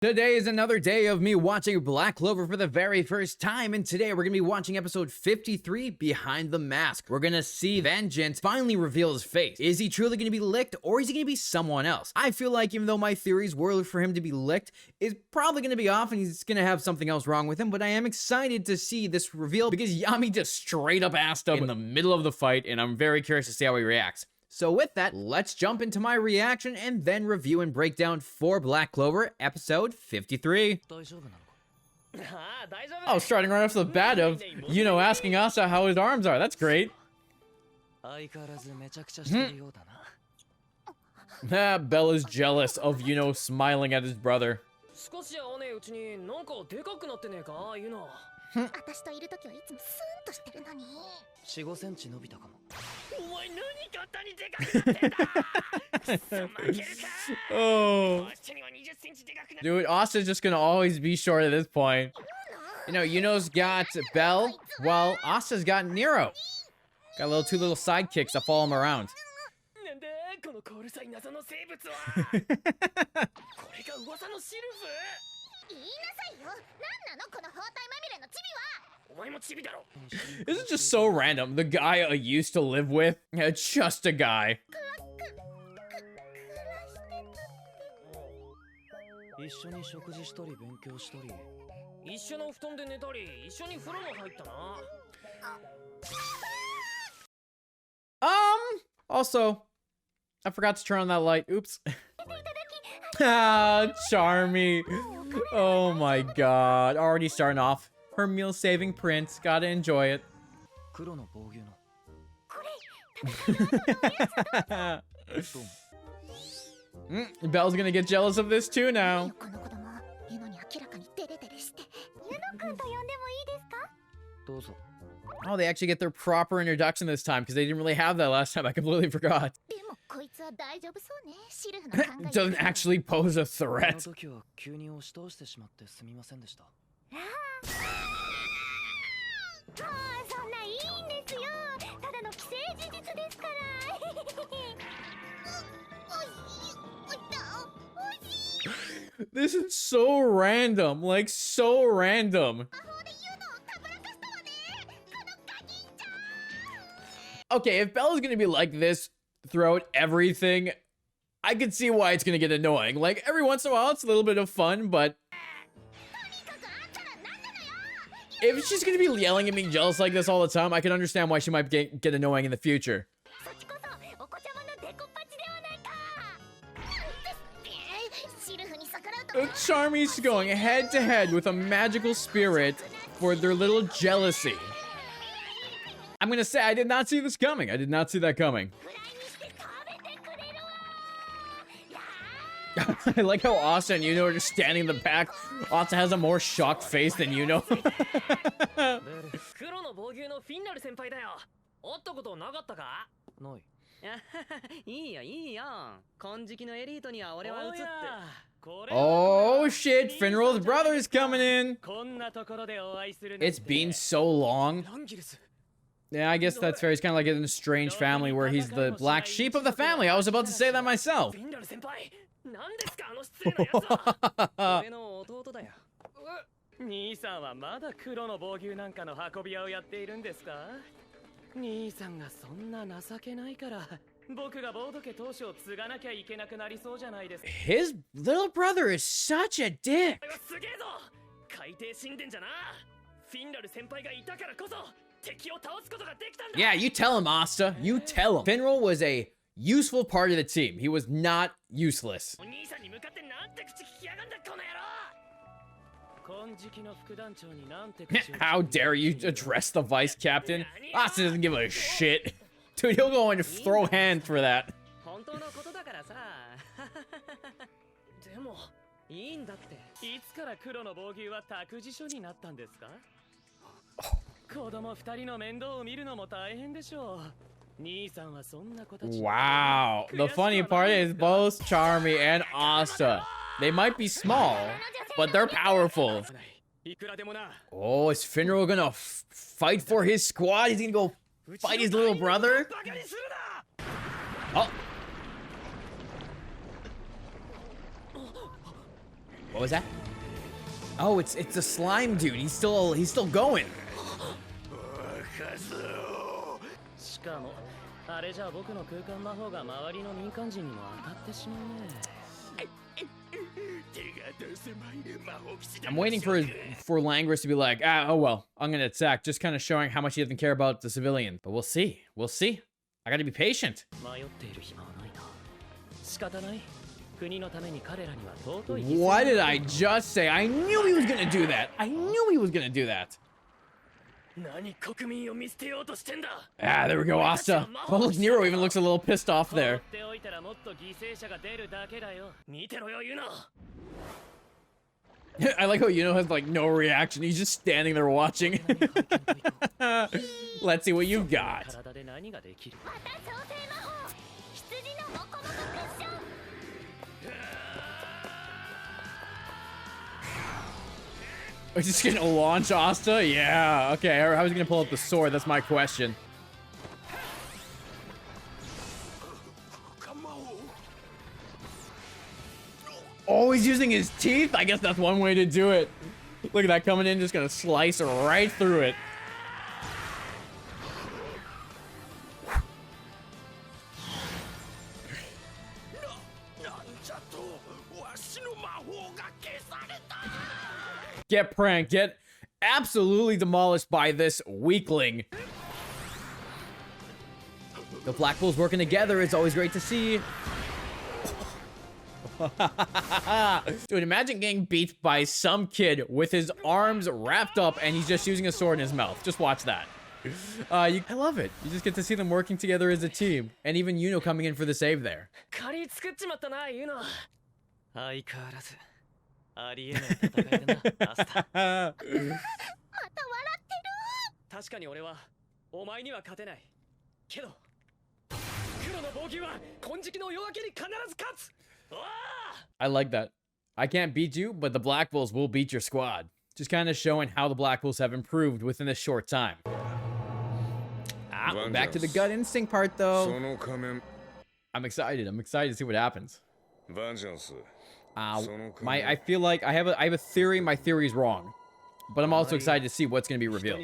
Today is another day of me watching Black Clover for the very first time, and today we're gonna be watching episode 53, Behind the Mask. We're gonna see Vangeance finally reveal his face. Is he truly gonna be licked, or is he gonna be someone else? I feel like even though my theories were for him to be licked, it's probably gonna be off and he's gonna have something else wrong with him, but I am excited to see this reveal because Yami just straight up asked him in the middle of the fight, and I'm very curious to see how he reacts. So with that, let's jump into my reaction and then review and break down for Black Clover episode 53. Oh, starting right off the bat of, asking Asa how his arms are. That's great. Bella's jealous of, smiling at his brother. Oh. Dude, Asta's just gonna always be short at this point. Yuno's got Belle, while Asta's got Nero. Got two little sidekicks that follow him around. This is just so random. The guy I used to live with, just a guy. Also, I forgot to turn on that light. Oops. Ah, Charmy. Oh my god. Already starting off. Her meal-saving prince. Gotta enjoy it. Belle's gonna get jealous of this too now. Oh, they actually get their proper introduction this time because they didn't really have that last time. I completely forgot. Doesn't actually pose a threat. This is so random, like so random. Okay, if Bella's gonna be like this throughout everything, I can see why it's gonna get annoying. Like, every once in a while, it's a little bit of fun, but if she's gonna be yelling and being jealous like this all the time, I can understand why she might get annoying in the future. Charmy's going head to head with a magical spirit for their little jealousy. I'm gonna say I did not see this coming. I did not see that coming. I like how Asa and Yuno are just standing in the back. Asa has a more shocked face than Yuno. Oh shit, Finral's brother is coming in. It's been so long. Yeah, I guess that's fair. He's kind of like in a strange family where he's the black sheep of the family. I was about to say that myself. His little brother is such a dick. Yeah, you tell him, Asta. You tell him. Finral was a useful part of the team. He was not useless. How dare you address the vice captain? Asta doesn't give a shit. Dude, he'll go and throw hands for that. Wow. The funny part is both Charmy and Asta, they might be small, but they're powerful. Oh, is Finral gonna fight for his squad? He's gonna go fight his little brother? Oh. What was that? Oh, it's a slime dude. He's still going. I'm waiting for Langris to be like, oh well, I'm gonna attack, just kind of showing how much he doesn't care about the civilian. But we'll see. We'll see. I gotta be patient. What did I just say? I knew he was gonna do that. I knew he was gonna do that. Ah, there we go, Asta. Oh, look, Nero even looks a little pissed off there. I like how Yuno has like no reaction. He's just standing there watching. Let's see what you got. Are you just gonna launch Asta? Yeah, okay. How is he gonna pull up the sword? That's my question. Oh, he's using his teeth? I guess that's one way to do it. Look at that coming in, just gonna slice right through it. Get pranked, get absolutely demolished by this weakling. The Black Bulls working together is always great to see. Dude, imagine getting beat by some kid with his arms wrapped up and he's just using a sword in his mouth. Just watch that. I love it. You just get to see them working together as a team. And even Yuno coming in for the save there. I like that. I can't beat you, but the Black Bulls will beat your squad. Just kind of showing how the Black Bulls have improved within this short time. We're back to the gut instinct part, though. I'm excited. I'm excited to see what happens. Vangeance. I feel like I have a theory. My theory is wrong, but I'm also excited to see what's going to be revealed.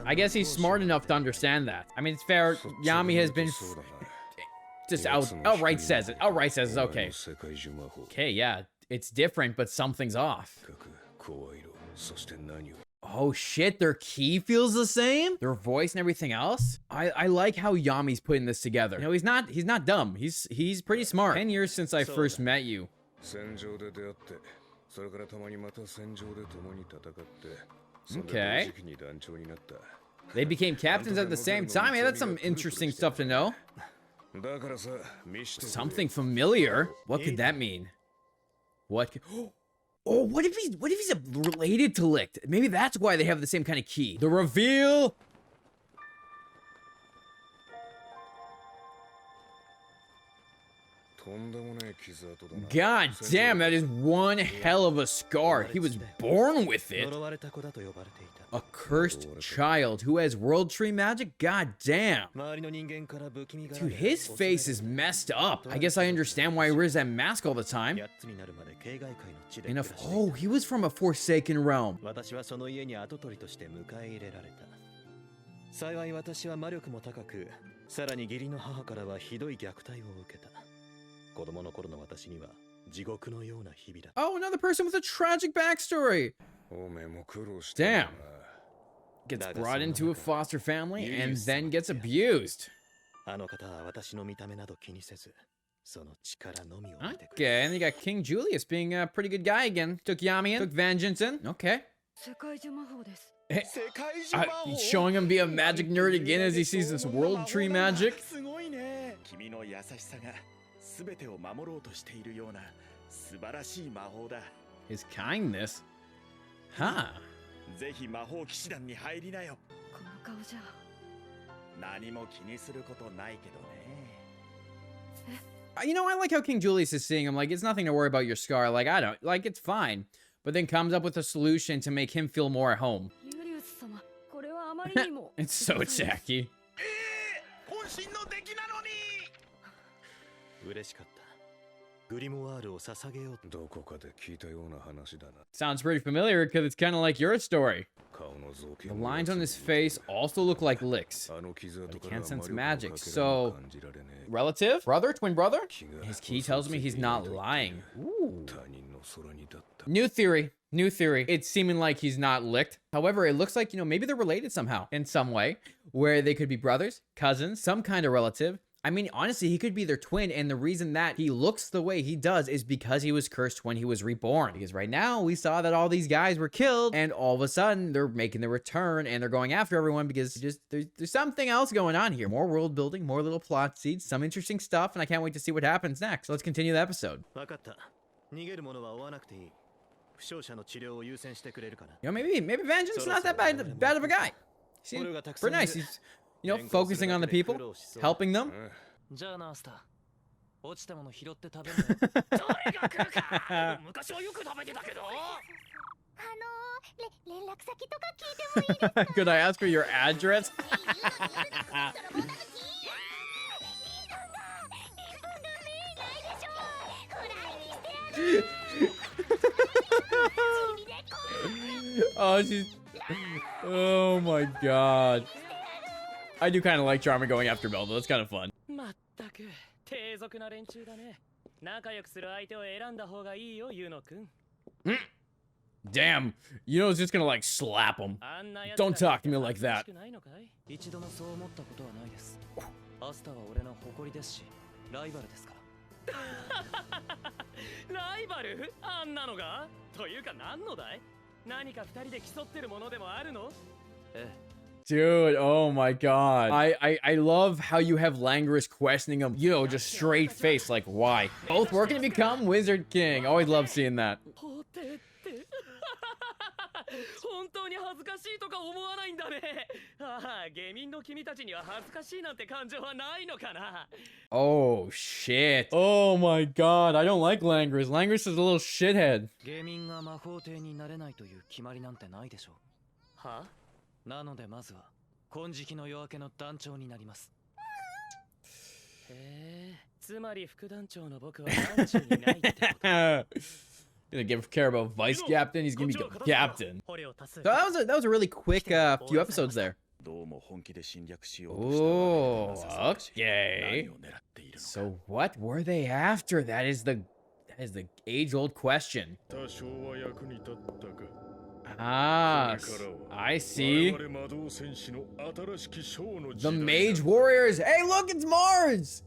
I guess he's smart enough to understand that. I mean, it's fair. Yami has been just outright says it. Outright says it's okay. Okay, yeah, it's different, but something's off. Oh shit, their key feels the same? Their voice and everything else? I like how Yami's putting this together. You know, he's not dumb. He's pretty smart. 10 years since I first met you. Okay. They became captains at the same time. Hey, that's some interesting stuff to know. Something familiar? What could that mean? What could... Oh, what if he's related to Licht? Maybe that's why they have the same kind of key. The reveal. God damn, that is one hell of a scar. He was born with it. A cursed child who has world tree magic? God damn. Dude, his face is messed up. I guess I understand why he wears that mask all the time. Oh, he was from a Forsaken realm. Oh, another person with a tragic backstory. Damn. Gets brought into a foster family and then gets abused. Okay, and you got King Julius being a pretty good guy again. Took Yami in, took Vangeance in. Okay. He's showing him be a magic nerd again as he sees this world tree magic. His kindness? Huh. You know, I like how King Julius is seeing him like, it's nothing to worry about your scar. Like, I don't, like, it's fine. But then comes up with a solution to make him feel more at home. It's so tacky. 渾身の出来なのに嬉しかった。グリモワールを捧げよう。どこかで聞いたような話だな。Sounds pretty familiar because it's kind of like your story. The lines on his face also look like licks, but he can't sense magic. So, relative? Brother? Twin brother? His key tells me he's not lying. Ooh. New theory. New theory. It's seeming like he's not licked. However, it looks like, maybe they're related somehow in some way, where they could be brothers, cousins, some kind of relative. I mean, honestly, he could be their twin, and the reason that he looks the way he does is because he was cursed when he was reborn. Because right now, we saw that all these guys were killed, and all of a sudden, they're making their return, and they're going after everyone because there's something else going on here. More world building, more little plot seeds, some interesting stuff, and I can't wait to see what happens next. So let's continue the episode. Maybe Vangeance is not that bad of a guy. Seems pretty nice. He's, focusing on the people, helping them. Could I ask for your address? Oh my god. I do kind of like Charmer going after Belle, though. That's kind of fun. Damn, Yuno's just gonna like slap him. Don't talk to me like that. Dude, oh my god. I love how you have Langris questioning him, just straight face, like, why? Both working to become Wizard King. Always love seeing that. Oh shit. Oh my god, I don't like Langris. Langris is a little shithead. Gonna give care about vice captain. He's gonna become captain. So that was a really quick few episodes there. Oh, okay. So what were they after? That is the age-old question. Ah, I see. The Mage Warriors. Hey, look, it's Mars.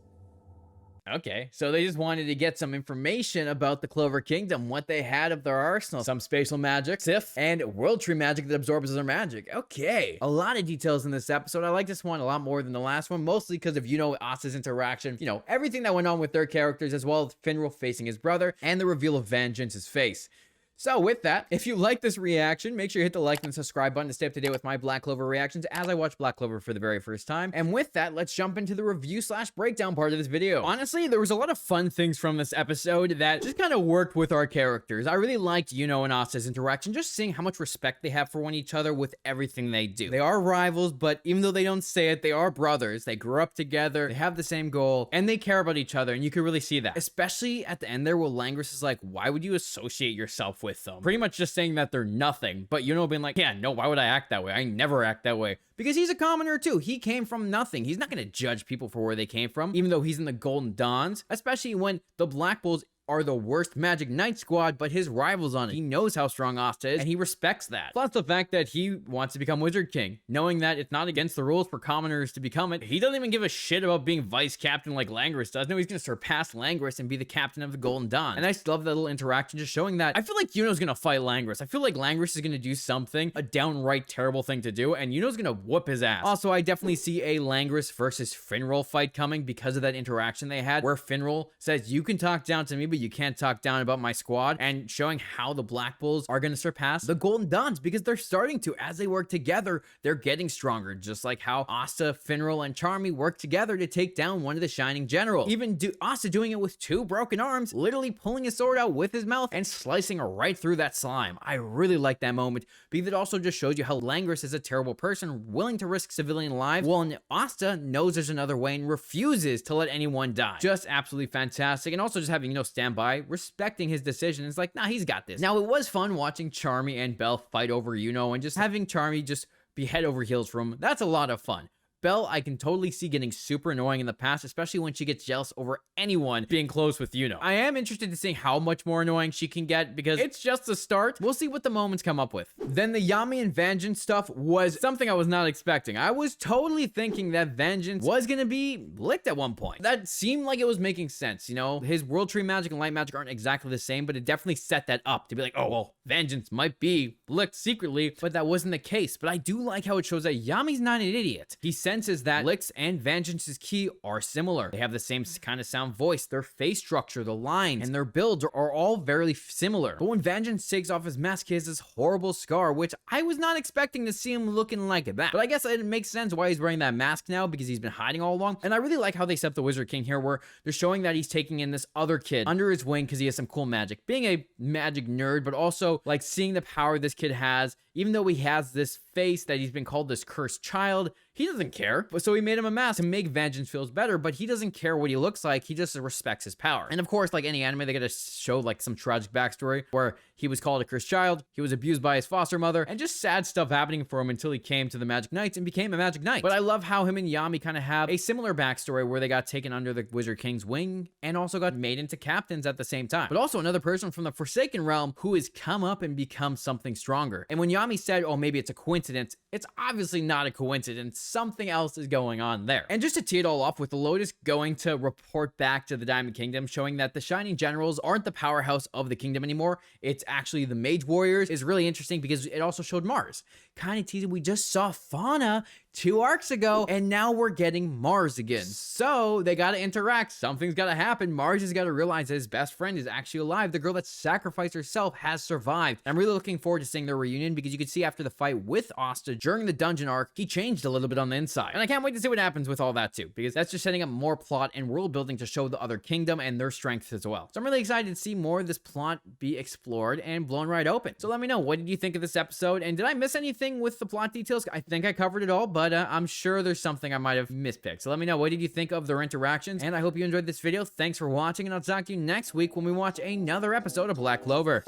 Okay, so they just wanted to get some information about the Clover Kingdom, what they had of their arsenal, some spatial magic, Sith, and World Tree magic that absorbs their magic. Okay, a lot of details in this episode. I like this one a lot more than the last one, mostly because of, Asa's interaction, everything that went on with their characters, as well as Finral facing his brother, and the reveal of Vangeance's face. So with that, if you like this reaction, make sure you hit the like and subscribe button to stay up to date with my Black Clover reactions as I watch Black Clover for the very first time. And with that, let's jump into the review/breakdown part of this video. Honestly, there was a lot of fun things from this episode that just kind of worked with our characters. I really liked Yuno and Asa's interaction, just seeing how much respect they have for one each other with everything they do. They are rivals, but even though they don't say it, they are brothers. They grew up together, they have the same goal, and they care about each other, and you can really see that. Especially at the end there where Langris is like, why would you associate yourself with them? Pretty much just saying that they're nothing, but being like, yeah, no, why would I act that way? I never act that way. Because he's a commoner too. He came from nothing. He's not going to judge people for where they came from, even though he's in the Golden Dawns, especially when the Black Bulls are the worst Magic Knight squad, but his rival's on it. He knows how strong Asta is, and he respects that. Plus the fact that he wants to become Wizard King, knowing that it's not against the rules for commoners to become it. He doesn't even give a shit about being vice captain like Langris does. No, he's gonna surpass Langris and be the captain of the Golden Dawn. And I just love that little interaction, just showing that I feel like Yuno's gonna fight Langris. I feel like Langris is gonna do something, a downright terrible thing to do, and Yuno's gonna whoop his ass. Also, I definitely see a Langris versus Finral fight coming because of that interaction they had, where Finral says, you can talk down to me, but but you can't talk down about my squad, and showing how the Black Bulls are going to surpass the Golden Dawns because they're starting to. As they work together, they're getting stronger, just like how Asta, Finral, and Charmy work together to take down one of the Shining Generals. Even Asta doing it with 2 broken arms, literally pulling his sword out with his mouth and slicing right through that slime. I really like that moment because it also just shows you how Langris is a terrible person, willing to risk civilian lives, while Asta knows there's another way and refuses to let anyone die. Just absolutely fantastic. And also just having, stand by, respecting his decision. It's like, nah, he's got this. Now, it was fun watching Charmy and Belle fight over and just having Charmy just be head over heels for him. That's a lot of fun. Belle, I can totally see getting super annoying in the past, especially when she gets jealous over anyone being close with I am interested to see how much more annoying she can get because it's just the start. We'll see what the moments come up with. Then the Yami and Vangeance stuff was something I was not expecting. I was totally thinking that Vangeance was going to be licked at one point. That seemed like it was making sense, His World Tree magic and light magic aren't exactly the same, but it definitely set that up to be like, oh, well, Vangeance might be licked secretly, but that wasn't the case. But I do like how it shows that Yami's not an idiot. He senses that Licks and Vangeance's ki are similar. They have the same kind of sound voice, their face structure, the lines, and their builds are all very similar. But when Vangeance takes off his mask, he has this horrible scar, which I was not expecting to see him looking like that. But I guess it makes sense why he's wearing that mask now, because he's been hiding all along. And I really like how they set up the Wizard King here, where they're showing that he's taking in this other kid under his wing because he has some cool magic. Being a magic nerd, but also like seeing the power this kid has, even though he has this face that he's been called this cursed child, he doesn't care. So he made him a mask to make Vangeance feels better, but he doesn't care what he looks like. He just respects his power. And of course, like any anime, they gotta show like some tragic backstory where he was called a cursed child, he was abused by his foster mother, and just sad stuff happening for him until he came to the Magic Knights and became a Magic Knight. But I love how him and Yami kind of have a similar backstory where they got taken under the Wizard King's wing and also got made into captains at the same time. But also another person from the Forsaken Realm who has come up and become something stronger. And when Yami said, oh, maybe it's a coincidence, it's obviously not a coincidence. Something else is going on there. And just to tee it all off, with the Lotus going to report back to the Diamond Kingdom, showing that the Shining Generals aren't the powerhouse of the kingdom anymore. It's actually the Mage Warriors, is really interesting because it also showed Mars. Kind of teasing, we just saw Fauna 2 arcs ago, and now we're getting Mars again. So they got to interact. Something's got to happen. Mars has got to realize that his best friend is actually alive. The girl that sacrificed herself has survived. I'm really looking forward to seeing their reunion because you can see after the fight with Asta during the dungeon arc, he changed a little bit on the inside. And I can't wait to see what happens with all that too, because that's just setting up more plot and world building to show the other kingdom and their strengths as well. So I'm really excited to see more of this plot be explored and blown right open. So let me know, what did you think of this episode? And did I miss anything with the plot details? I think I covered it all, but I'm sure there's something I might have mispicked. So let me know, what did you think of their interactions? And I hope you enjoyed this video. Thanks for watching, and I'll talk to you next week when we watch another episode of Black Clover.